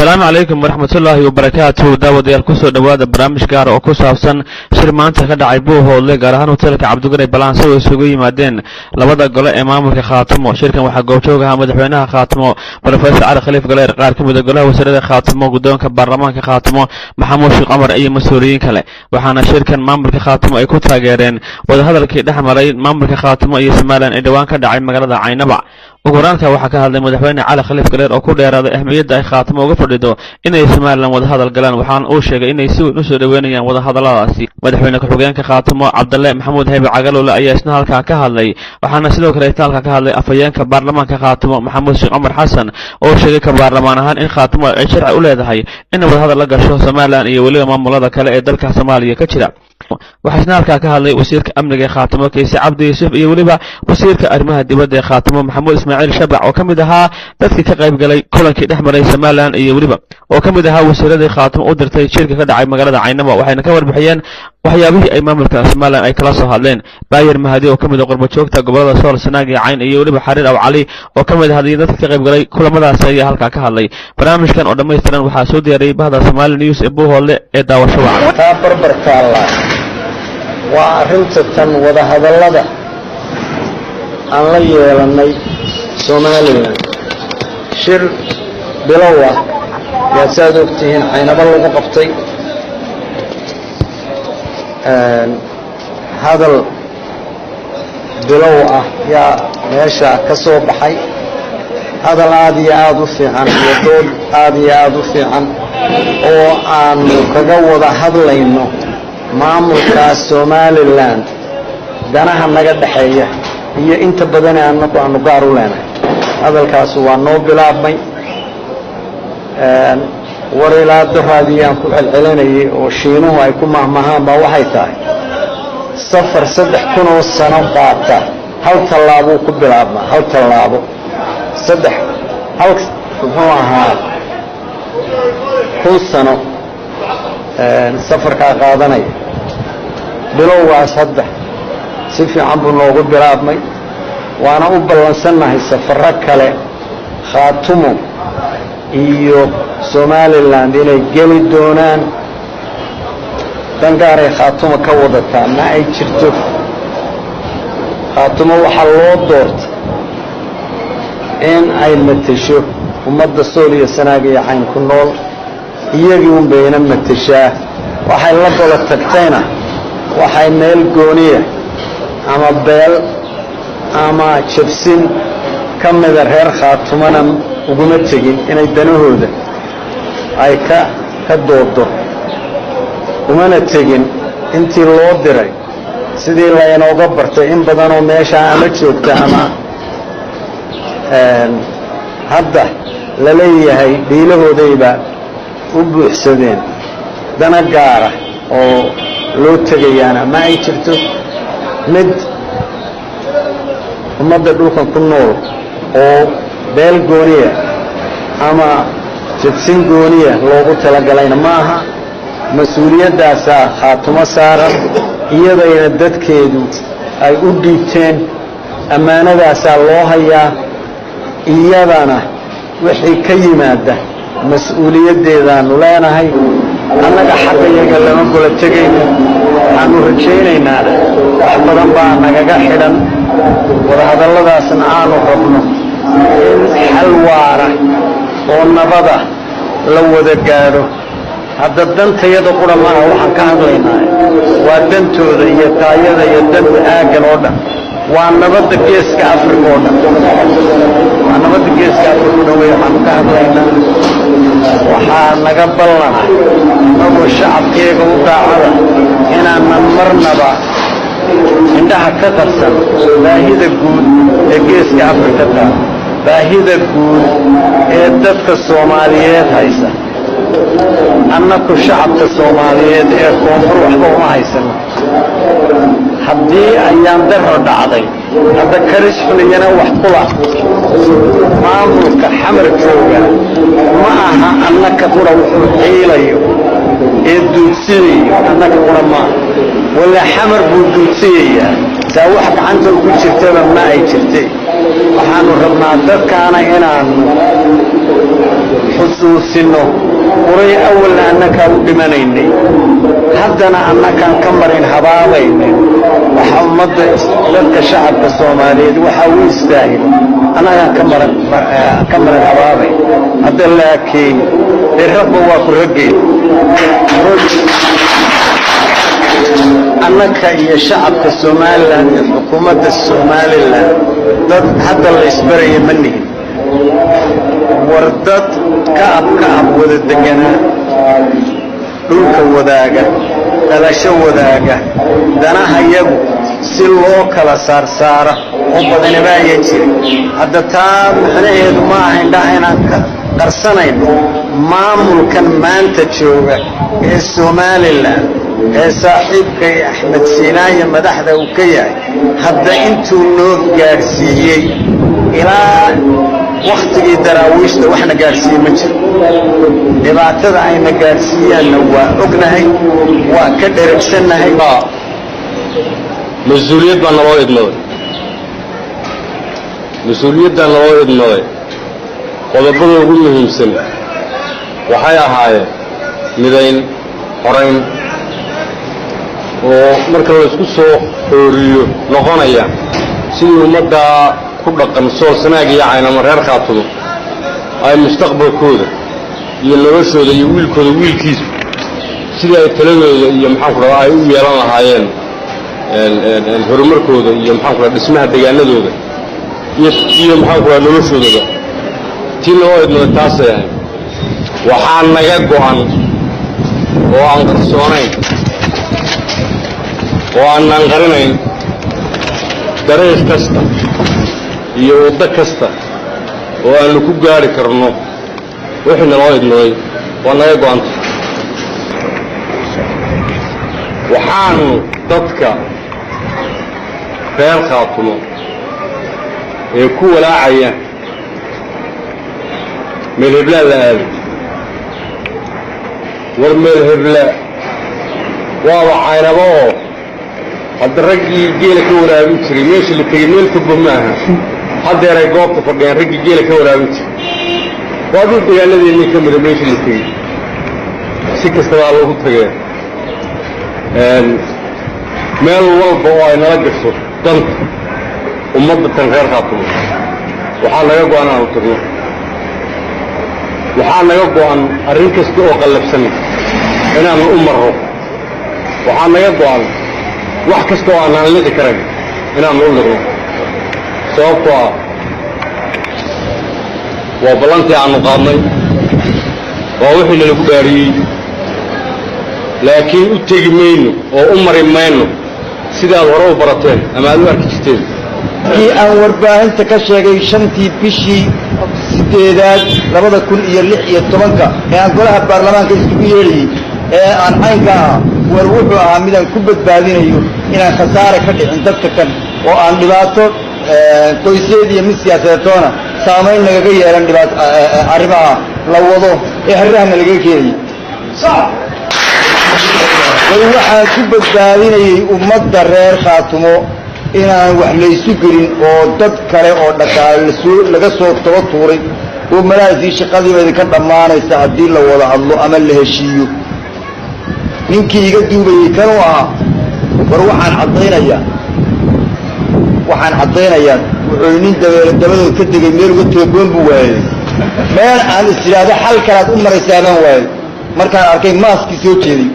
السلام عليكم ورحمة الله وبركاته. داود يالكسو دواد برامج gaar oo ku saabsan shir maanta ka dhacay Buuhoodle gaar ahaan hotelka Cabdiqani Balance oo isugu yimaadeen labada gole ee maamulka Khaatimo. Shirkan waxa goobjoog ah madaxweynaha Khaatimo Professor Cali Khaliif Galeer, qaar ka mid ah golaha wasaaradda Khaatimo, gudoonka baarlamaanka Khaatimo Maxamuud Sheekh Cumar iyo mas'uuliyiin kale. Waxaana shirkan maamulka Khaatimo ay ku taageereen wada hadalkii dhexmaray maamulka Khaatimo iyo Somaliland ee dhawaan ka dhacay magaalada Caynaba. Uguranka waxa ka hadlay madaxweyne Cali Khaliif Galeer oo ku dheeraaday ahmiyadda ay Khaatimo uga fadhido inay Somaliland wada hadal galaan. Waxaan uu sheegay inay si weyn u soo dhaweynayaan wada hadalladaasi. Madaxweyne ku-xigeenka Khaatimo Cabdulle Maxamuud Haybe Cagaloole ayaa isna halkaa ka hadlay. Waxaana sidoo kale halkaa ka hadlay afhayeenka baarlamaanka Khaatimo Maxamuud Sheekh Cumar Xasan oo sheegay ka baarlamaan ahaan in Khaatimo ay sharci u leedahay in wada hadal la gasho Somaliland iyo waliba maamulada kale ee dalka Soomaaliya ka jira. waxaasna halkaa ka hadlay wasiirka amniga ee Khaatimo Kayse Cabdi Yuusuf iyo waliba wasiirka arrimaha dibadda ee Khaatimo Maxamuud Ismaaciil Shabac oo kamid ahaa dadkii ka qayb galay kulankii dhexmaray Somaliland iyo waliba oo kamid ahaa wasiiradii Khaatimo u dirtay shirka ka dhacay magaalada Caynaba. waxayna ka warbixiyeen waxyaabihii ay maamulka Somaliland ay kala soo hadleen. Baayir Mahdi oo kamid ah qurbo joogta gobolada Sool, Sanaag iyo Cayn iyo waliba Xariir Aw Cali oo kamid ah dadka ka qayb galay kulamadaas ayaa halkaa ka hadlay. barnaamijkan oo dhameystiran waxaa soo diyaariyay bahda Somali News ee Buuhoodle ee daawasho wacan. waa arrinta tan wada hadallada aan la yeelanay Somaliland shir bilow ah yaa saad ogtihiin Caynaba lagu qabtay. hadal bilow ah yaa meesha ka soo baxay, hadal aad iyo aad u fiican iyo dood aad iyo aad u fiican oo aanu kaga wada hadlayno maamulka Somaliland danaha naga dhaxeeya iyo inta badan aanu gaar u leenahay. hadalkaas waa noo bilaabmay warilaado raadiyaan ku celcelinayay oo shiinuhu ay ku mahmahaan baa waxay tahay safar 3,000 oo sano qaata hal tallaabo ku bilaabma. hal tallaabo muxuu ahaa 1,000 sano safarkaa qaadanaya. bilowgaas hadda si fiican buu noogu bilaabmay, waana u ballansannahay safarro kale Khaatimo iyo Somaliland inay geli doonaan. dangaaray Khaatimo ka wadataa ma ay jirto. Khaatimo waxaa loo doortay in ay matasho ummadda Sool iyo Sanaag iyo Cayn ku nool, iyagii un bayna matashaa. waxay la dolo tagtayna waxay meel gooniya ama beel ama jabsin ka mida reer Khaatimona uguma tegin inay danahooda ay ka doodo, umana tegin intii loo diray sidii la inooga bartay in badan oo meesha ama joogta ama hadda la leeyahay dhiilahoodayba u buuxsadeen dana gaara oo loo tagayaan ma ay jirto. mid ummadda dhulkan ku nool oo beel gooniya ama jabsin gooniya loogu talagalayna ma aha. mas-uuliyadaasaa Khaatimo saaran, iyadayna dadkeedu ay u dhiibteen, ammaanadaasaa loo hayaa. iyadana wixii ka yimaada mas-uuliyaddeedaanu leenahay. annaga xaqayaga lama gola tegayno. waxaanu rajaynaynaa wax badan baa nagaga xidhan wadahadalladaasna aanu rabno in xal waara oo nabada la wada gaadho. hadda dantayada qura maaha waxaan ka hadlaynaa, waa dantooda iyo taayada iyo danta aaggan oo dhan. waa nabadda geeska Afrika oo dhan. waa nabadda geeska Afrika oo dhan waxaanu ka hadlaynaa. waxaa naga ballana anagoo shacabkeega u daacada inaanan marnaba indhaha ka qarsan baahida guud ee geeska Afrika taa, baahida guud ee dadka Soomaaliyeed haysa. annaku shacabka Soomaaliyeed ee koonfur waxba uma haysano. haddii ayaan daro dhacday hadda karisfuliyana wax kula maamulka xamar jooga ma aha annaka qura wuxuu xiilayo ee duudsinayo. annaka qura maaha, wala xamar buu duudsiyayaa. saa wax gacanta ugu jirtaba ma ay jirtay. waxaanu rabnaa dadkaana inaanu xusuusino horay awalna annakaa u dhimanaynay haddana annakaan ka marin habaabaynin waxa ummadda dadka shacabka soomaaliyeed waxaa u istaahilo annagaan ka marin habaabay hadda laakiin dee rabba waa ku raggeed annaka iyo shacabka somalilan iyo xukuumadda somalilan dad hadda la isbaraya ma nihin war dad ka ab wada deganaa dhulka wadaaga dhalasho wadaaga danaha yagu si loo kala saarsaara oo badanaba ayaa jira hadda taa macnaheedu ma aha indhaha inaan ka qarsanayno maamulkan maanta jooga ee somalilan ee saaxiibkay axmed siinaaye madaxda uu ka yahay hadda intuu noo gaadhsiiyey ilaa wakhtigii daraawiishta waxna gaadhsiiye ma jiro dhibaatada ayna gaadhsiiyaanna waa ognahay waa ka dheragsannahay mas-uuliyad baa naloo idmaday mas-uuliyaddaa naloo idmaday qodobada ugu muhiimsan waxay ahaayeen midayn horayn oo marka la isku soo xooriyo noqonaya sidii ummaddaa ku dhaqan sool sanaag iyo caynama reer khaatumo ay mustaqbalkooda iyo noloshooda iyo wiilkooda wiilkiisu sidii ay taladooda iyo maxaanku dhadaa ay u yeelan lahaayeen horumarkooda iyo maxaanku dhadaa dhismaha deegaanadooda iyo maxaanku dhadaa noloshoodaba tii naloo idmada taasay ahayd waxaa naga go'an oo aan qarsoonayn oo aanaan qarinayn dariiq kasta iyo waddo kasta oo aanu ku gaari karno wixii naloo idmaday waa naga go'anta waxaanu dadka reer khaatumo ee ku walaacaya meel heblaa la aaday war meel heblaa waaba caynaba oo hadda raggii geela ka waraabin jiray meesha la tegey meel fogba maaha haddeeray goobta fadhiyaan raggii geela ka waraabin jiray waa dul deegaanadeennii ka mida meesha la tegey si kastabaa loogu tageen meel walba oo ay nala gasho danta ummadda tan reer khaatumo waxaa naga go'an aanu tagno waxaa naga go'an arrin kasta oo qallabsan inaanu u marro waxaa naga go'an wax kasta oo aanaan liqi karayn inaanu u liqno sababtoo ah waa ballantii aanu qaadnay waa wixii nalagu dhaariyey laakiin u tegi mayno oo u mari mayno sidaad hore u barateen ama aad u arki jirteen kii aan warbaahinta ka sheegay 5tii bishii 8aad 2016 ee aan golaha baarlamaanka isugu yeeliyey ee aan caynka ah war wuxuu ahaa midaan ku badbaadinayo inaan khasaare ka dhicin dadka kan oo aan dhibaato qoyseed iyo mid siyaasadeedtoona saamayn nagaga yeelan dhibaato arrimaha la wado ee harrahana laga keenayo waxaan ku badbaadinayay ummadda reer khaatumo inaan wax laysu gelin oo dad kale oo dhaqaale laga soo taba tuuray oo malaasii shaqadiiba idinka dhammaanaysa haddii la wada hadlo ama la heshiiyo ninkii iga duubayey kanuu ahaa war waxaan caddaynayaa wuxuu nin dabadood ka tegey meel uga toogoon buu waayey meel aan istiraado xal kalaad u maraysaa baan waayey markaan arkay maaskii soo jeeday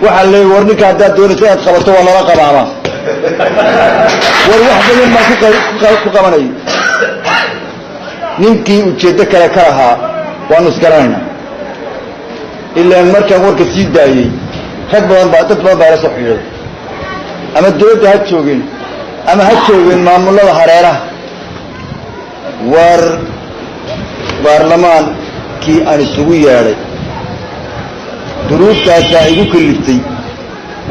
waxaa leeyay war ninka haddaad doonaysa inaad qabato waa lala qabaabaa war wax badan baan ku qabanayay ninkii ujeeddo kale ka lahaa waanu isgaranaynaa ilaan markaan warka sii daayey dad badan baa ila soo xidhiiday ama dawladda ha joogeen ama ha joogeen maamullada hareeraha war baarlamaankii aan isugu yeedhay duruuftaasaa igu kaliftay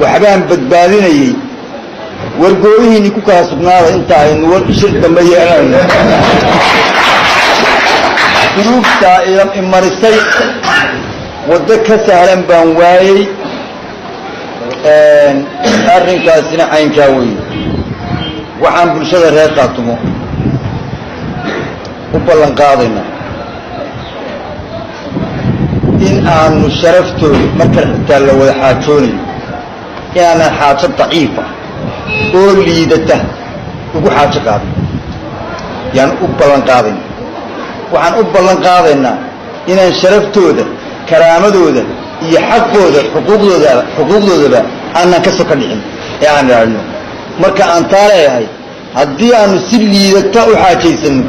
waxbaan badbaadinayey wargooyihiinni ku kala sugnaada inta aynu war shir dambe yeelanayno duruuftaa imarisay waddo ka sahlan baan waayey arrinkaasina caynkaa weeye waxaan bulshada reer khaatumo u ballan qaadaynaa aanu sharaftooda marka xitaa la wada xaajoonayo inaanan xaajo daciifa oo liidata ugu xaajo qaadin yaan u ballan qaadayna waxaan u ballan qaadaynaa inaan sharaftooda karaamadooda iyo xaqooda xuquuqdoodaba aanan ka soka dhicin ee aan raadino marka aan taa leeyahay haddii aanu si liidata u xaajaysano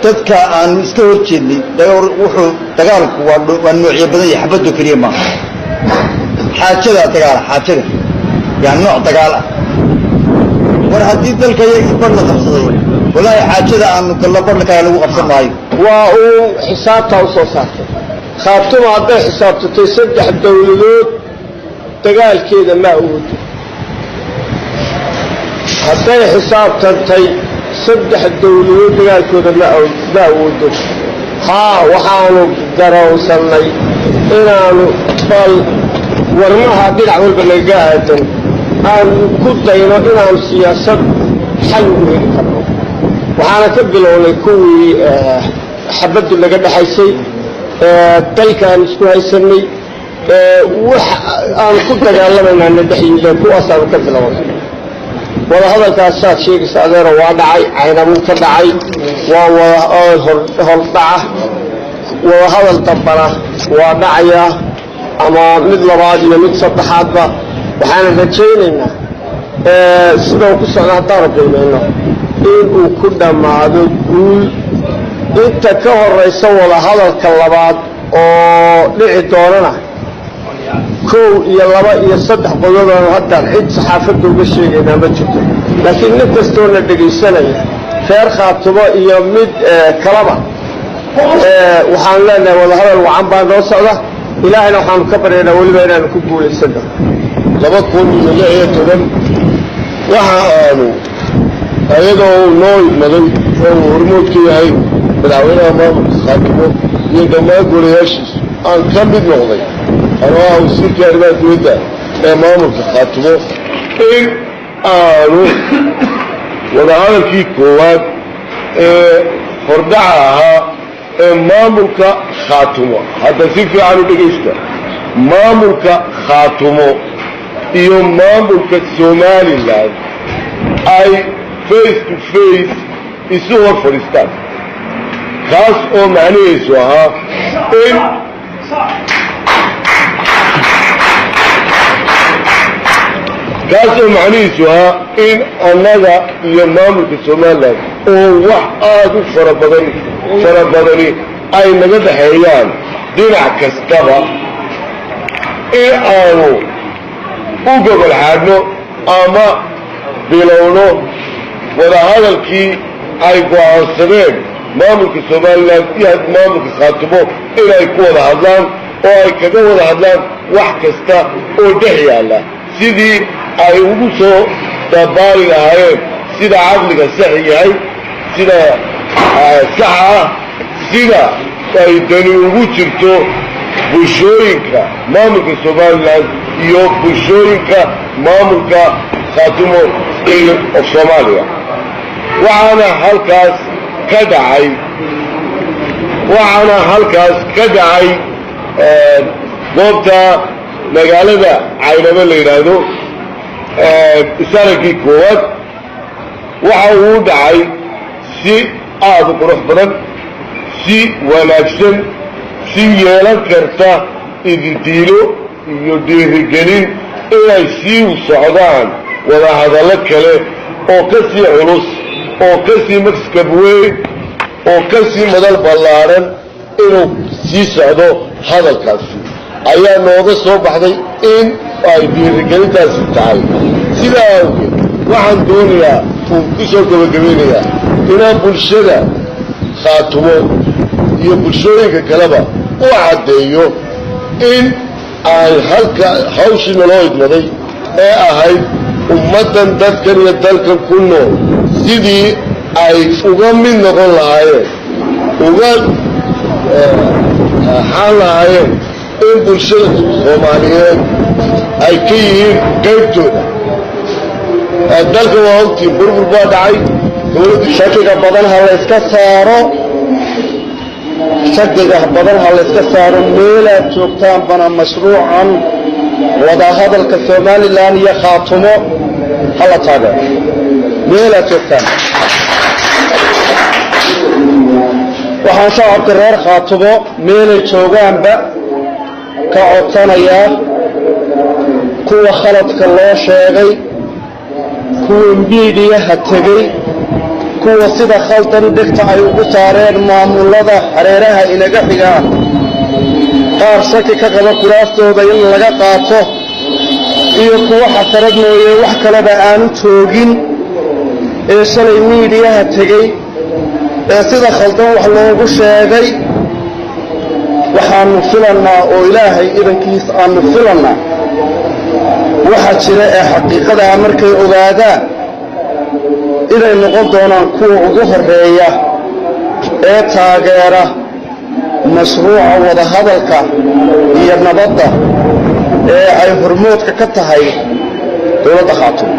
dadka aanu iska hor jeednay dagaalku waa noocyo badan iyo xabadoo keliya maaha xaajadaa dagaala xaajada yaa nooc dagaal ah war haddii dalka iyagii bar la qabsaday walaahi xaajada aanu gallo barna kale lagu qabsan maayo waa uu xisaabtaa u soo saartay khaatuma hadday xisaabtatay 3 dawladood dagaalkeeda ma awoodo hadday xisaabtantay 3 dawladood dagaalkooda ma awoodo waxaanu garoonsannay inaanu bal warmaha dhinac walba laga aadan aan ku dayno inaanu siyaasad xal ugu heli karno waxaana ka bilownay kuwii xabaddu laga dhaxaysay dalkaan isku haysanay wax aan ku dagaalamayna dhexyiida kuwaasaanu ka bilownay wada hadalkaas saad sheegaysa adeero waa dhacay caynabuu ka dhacay waa wada hordhaca wada hadal dambana waa dhacayaa ama mid labaad iyo mid saddexaadba waxaan rajaynaynaa sidoo ku socda haddaan qiimayno inuu ku dhammaado guul inta ka horaysa wada hadalka labaad oo dhici doonana 1 iyo 2 iyo 3 qodob oo haddaan cid saxaafadda uga sheegaynaa ma jirto laakiin nin kastoo la dhegaysanaya reer khaatumo iyo mid kalaba waxaan leenahay wada hadal wacan baa noo socda ilaahayna waxaanu ka baryaynaa weliba inaanu ku guulaysano 2016 waxa aanu ayadoo noo imaday oo hormoodka yahay madaxweynaha maamulka khaatumo iyo dhammaan golayaashiisu aan ka mid noqday anaa wasiirka arrimaha dibadda ee maamulka khaatumo in aanu wadahadalkii koowaad ee hordhaca ahaa ee maamulka khaatumo hadda si fiican u dhegaysta maamulka khaatumo iyo maamulka somaliland ay face to face isu hor fadhiistaan kaas oo macnihiisu ahaa in annaga iyo maamulka somaliland oo wax aad u fara badani ay naga dhaxeeyaan dhinac kastaba in aanu u gobol xaadhno ama bilowno wadahadalkii ay go'aansadeen maamulka somaliland iyo maamulka khaatumo inay ku wada hadlaan oo ay kaga wada hadlaan wax kasta oo dhex yaalla sidii ay ugu soo dabaali lahaayeen sida caqliga saxi yahay sida saxa ah sida ay dani ugu jirto bulshooyinka maamulka somaliland iyo bulshooyinka maamulka khaatumo of soomaaliya waxaana halkaas ka dhacay goobta magaalada caynabo la yidhaahdo sanadkii koowaad waxa uu dhacay si aad u qurux badan si wanaagsan si yeelan karta ididiilo iyo dhiirigelin inay sii socdaan wadahadallo kale oo ka sii culus oo ka sii maskab weyn oo ka sii madal ballaaran inuu sii socdo hadalkaasi ayaa nooga soo baxday in ay dhiirigelintaasi tahay sidaa awgeed waxaan doonayaa uu ku soo gabagabeynayaa inaan bulshada khaatumo iyo bulshooyinka kaleba u caddeeyo in ay hawshii naloo idmaday ee ahayd ummaddan dadkan iyo dalkan ku nool sidii ay uga mid noqon lahaayeen uga xaan lahaayeen in bulshada soomaaliyeed ay ka yihiin qaybtooda dalka waa ogtiin burbur baa dhacay dawladdu shakiga badan ha la iska saaro shakiga badan ha layska saaro meelaad joogtaan bana mashruucan wadahadalka somalilan iyo khaatumo hala taageero meelaad joogtaan waxaan shacabka reer khaatumo meelay joogaanba ka codsanayaa kuwa khaladka loo sheegay kuwa miidiyaha tegey kuwa sida khaldan dhegta ay ugu saareen maamulada hareeraha inaga xigaan qaar shaki ka qaba kuraastooda in laga qaato iyo kuwa xasarad mooye wax kaleba aanu joogin ee shalay miidiyaha tegey ee sida khaldan wax loogu sheegay waxaanu filannaa oo ilaahay idankiis aanu filannaa waxa jira ee xaqiiqadaa markay ogaadaan inay noqon doonaan kuwa ugu horeeya ee taageera mashruuca wadahadalka iyo nabadda ee ay hormoodka ka tahay dowladda khaatumo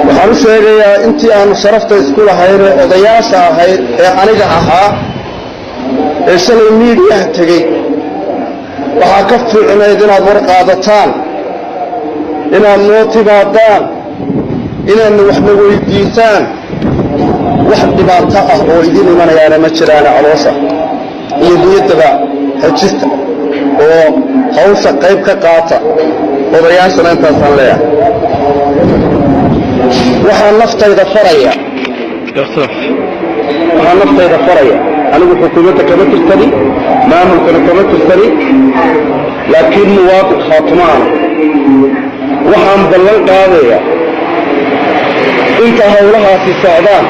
waxaan u sheegayaa intii aanu sharafta isku lahayn ee odayaasha ahayd ee aniga ahaa ee shalay miidiyaha tegey waxaa ka fiicnayd inaad war qaadataan inaad noo timaadaan inaadna waxna weydiisaan wax dhibaato ah oo idin imanayaana ma jiraane caloosha iyo niyaddaba xajista oo hawsha qayb ka qaata odayaashana intaasaan leeyahay waxaan naftayda faraya anigu xukuumadda kama tirtani maamulkana kama tirtani laakiin muwaadin khaatumaan waxaan ballan qaadayaa inta hawlahaasi socdaan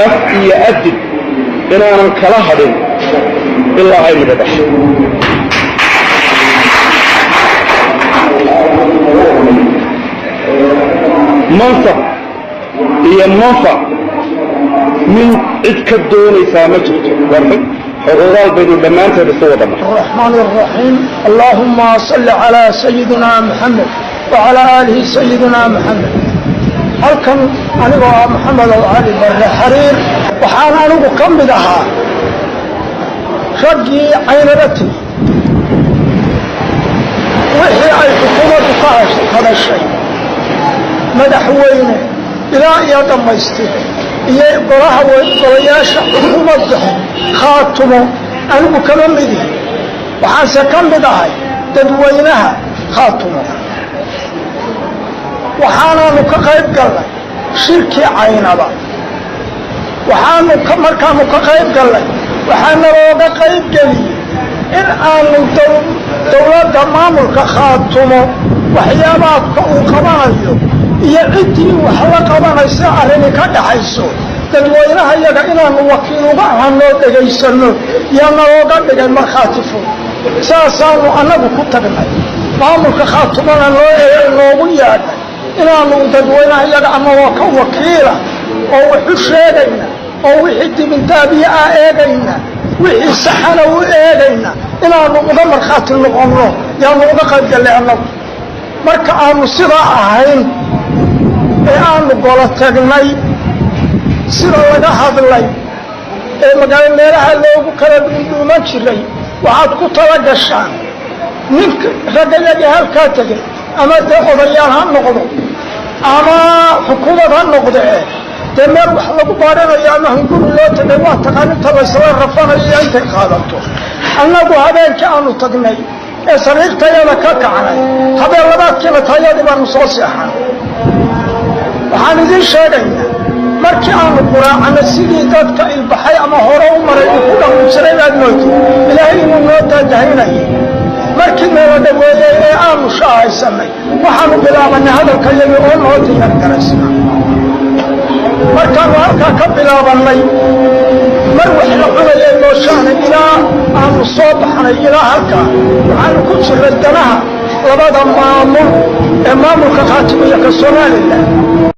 af iyo adib inaanan kala hadhin ilaa ay midho dhasho mansab iyo manfac min cid ka doonaysaa ma jirto warxig xuquuqaal baynu dhammaanteed isu wada marray الرحمن الرحيم اللهم صل على سيدنا محمد وعلى آله سيدنا محمد halkan anigoo ah maxamed cali barre xariir waxaan anigu ka mid ahaa raggii caynarati wixii ay xukuumaddu ka hadashay madaxweyne ilaa iyo dhammaystir iyo golayaasha xukuumadda khaatumo anigu kama midihi waxaanse ka mid ahay dadweynaha khaatumo waxaanaanu ka qayb gallay shirkii caynaba markaanu ka qayb gallay waxaana looga qayb geliyey in aanu dowladda maamulka khaatumo waxyaabaadka uu qabanayo iyo ciddii wax la qabanaysa arrini ka dhaxayso dadweynaha iyaga inaanu wakiil uga ahanoo dhegaysanno yaana looga dhigay markhaati fog saasaanu annagu ku tagnay maamulka khaatumona noogu yaadhay inaanu dadweynaha iyaga annagoo ka wakiila oo wuxu sheegayna oo wixii dibintaabiye ah eegayna wixii saxana u eegayna inaanu uga markhaati noqonno yaanu uga qaybgallay annagu marka aanu sidaa ahayn ee aanu golo tagnay sida laga hadlay ee magaalo meelaha loogu kala dhuuman jiray waxaad ku tala gashaan ninka raggayagii halkaa tegay ama dee odayaal ha noqdo ama xukuumad ha noqde dee meel wax lagu baadhanayo ama hunguri loo tagay waa taqaaninta laysla rafanayo intay qaadato annagu habeenkii aanu tagnay ee sariirtayada ka kacnay habeen labaadkiina tayadii baanu soo seexan waxaan idiin sheegaynaa markii aanu quraacana sidii dadka ilbaxay ama hore u maray uu ku dhaqmi jiray baad moodi ilaahay inuu noo daadahinayay markii noola dhaweeyey ee aanu shaahaysanay waxaanu bilaabanay hadalkayagii oo noo diyaargaraysna markaanu halkaa ka bilaabannay mar wax la cunayay noo shahnay ilaa aanu soo baxnay ilaa halkaa waxaanu ku jiray danaha labada maamul ee maamulka khaatumo iyo ka somalilan